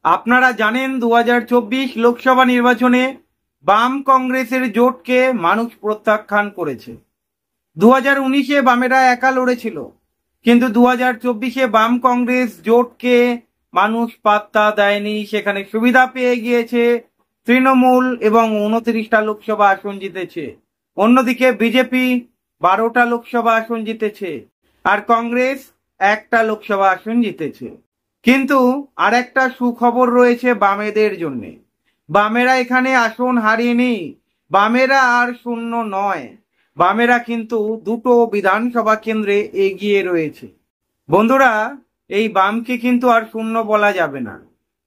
আপনারা জানেন 2024 লোকসভা নির্বাচনে বাম কংগ্রেসের জোটকে মানুষ প্রত্যাখ্যান করেছে। 2019-এ বামেরা একা লড়েছিল, কিন্তু 2024-এ বাম কংগ্রেস জোটকে মানুষ পাত্তা দেয়নি। সেখানে সুবিধা পেয়ে গিয়েছে তৃণমূল এবং 29টা লোকসভা আসন জিতেছে। অন্যদিকে বিজেপি 12টা লোকসভা আসন জিতেছে আর কংগ্রেস 1টা লোকসভা আসন জিতেছে। কিন্তু আর একটা সুখবর রয়েছে বামেদের জন্য। বামেরা এখানে আসন হারিয়েনি, বামেরা আর শূন্য নয়, বামেরা কিন্তু 2টো বিধানসভা কেন্দ্রে এগিয়ে রয়েছে। বন্ধুরা, এই বামকে কিন্তু আর শূন্য বলা যাবে না,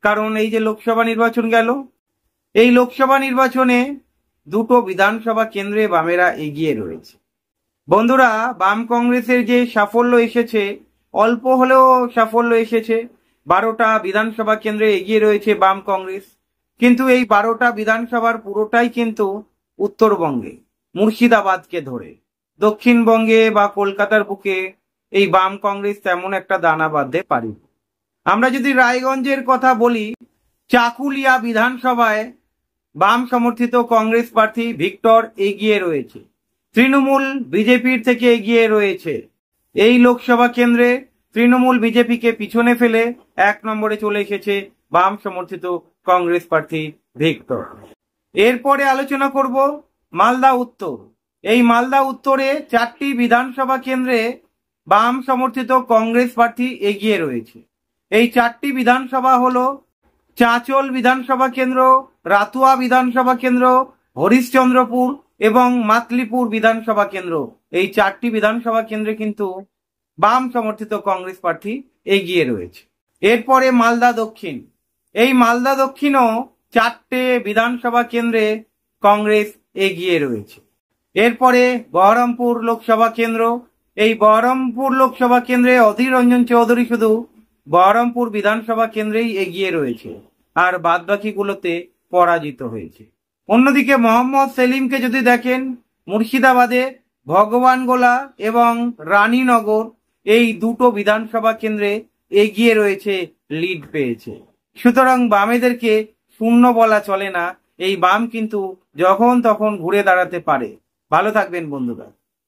কারণ এই যে লোকসভা নির্বাচন গেল, এই লোকসভা নির্বাচনে 2টো বিধানসভা কেন্দ্রে বামেরা এগিয়ে রয়েছে। বন্ধুরা, বাম কংগ্রেসের যে সাফল্য এসেছে, অল্প হলেও সাফল্য এসেছে। 12টা বিধানসভা কেন্দ্রে এগিয়ে রয়েছে বাম কংগ্রেস, কিন্তু এই 12টা বিধানসভার পুরোটাই কিন্তু উত্তরবঙ্গে, মুর্শিদাবাদকে ধরে। দক্ষিণবঙ্গে বা কলকাতার বুকে এই বাম কংগ্রেস তেমন একটা দানা বাঁধতে পারি। আমরা যদি রায়গঞ্জের কথা বলি, চাকুলিয়া বিধানসভায় বাম সমর্থিত কংগ্রেস প্রার্থী ভিক্টর এগিয়ে রয়েছে, তৃণমূল বিজেপির থেকে এগিয়ে রয়েছে। এই লোকসভা কেন্দ্রে তৃণমূল বিজেপিকে পিছনে ফেলে 1 নম্বরে চলে এসেছে বাম সমর্থিত কংগ্রেস প্রার্থী ভিক্টর। এরপরে আলোচনা করব মালদা উত্তর। এই মালদা উত্তরে 4টি বিধানসভা কেন্দ্রে বাম সমর্থিত কংগ্রেস প্রার্থী এগিয়ে রয়েছে। এই 4টি বিধানসভা হলো চাঁচল বিধানসভা কেন্দ্র, রাতুয়া বিধানসভা কেন্দ্র, হরিশ্চন্দ্রপুর এবং মাতলিপুর বিধানসভা কেন্দ্র। এই 4টি বিধানসভা কেন্দ্রে কিন্তু বাম সমর্থিত কংগ্রেস প্রার্থী এগিয়ে রয়েছে। এরপরে মালদা দক্ষিণ। এই মালদা দক্ষিণও 4টে বিধানসভা কেন্দ্রে কংগ্রেস এগিয়ে রয়েছে। এরপরে বহরমপুর লোকসভা কেন্দ্র। এই বহরমপুর লোকসভা কেন্দ্রে অধীর রঞ্জন চৌধুরী শুধু বহরমপুর বিধানসভা কেন্দ্রেই এগিয়ে রয়েছে, আর বাদবাকিগুলোতে পরাজিত হয়েছে। অন্যদিকে মোহাম্মদ সেলিমকে যদি দেখেন, মুর্শিদাবাদে ভগবানগোলা এবং রানীনগর এই 2টো বিধানসভা কেন্দ্রে এগিয়ে রয়েছে, লিড পেয়েছে। সুতরাং বামেদেরকে শূন্য বলা চলে না, এই বাম কিন্তু যখন তখন ঘুরে দাঁড়াতে পারে। ভালো থাকবেন বন্ধুরা।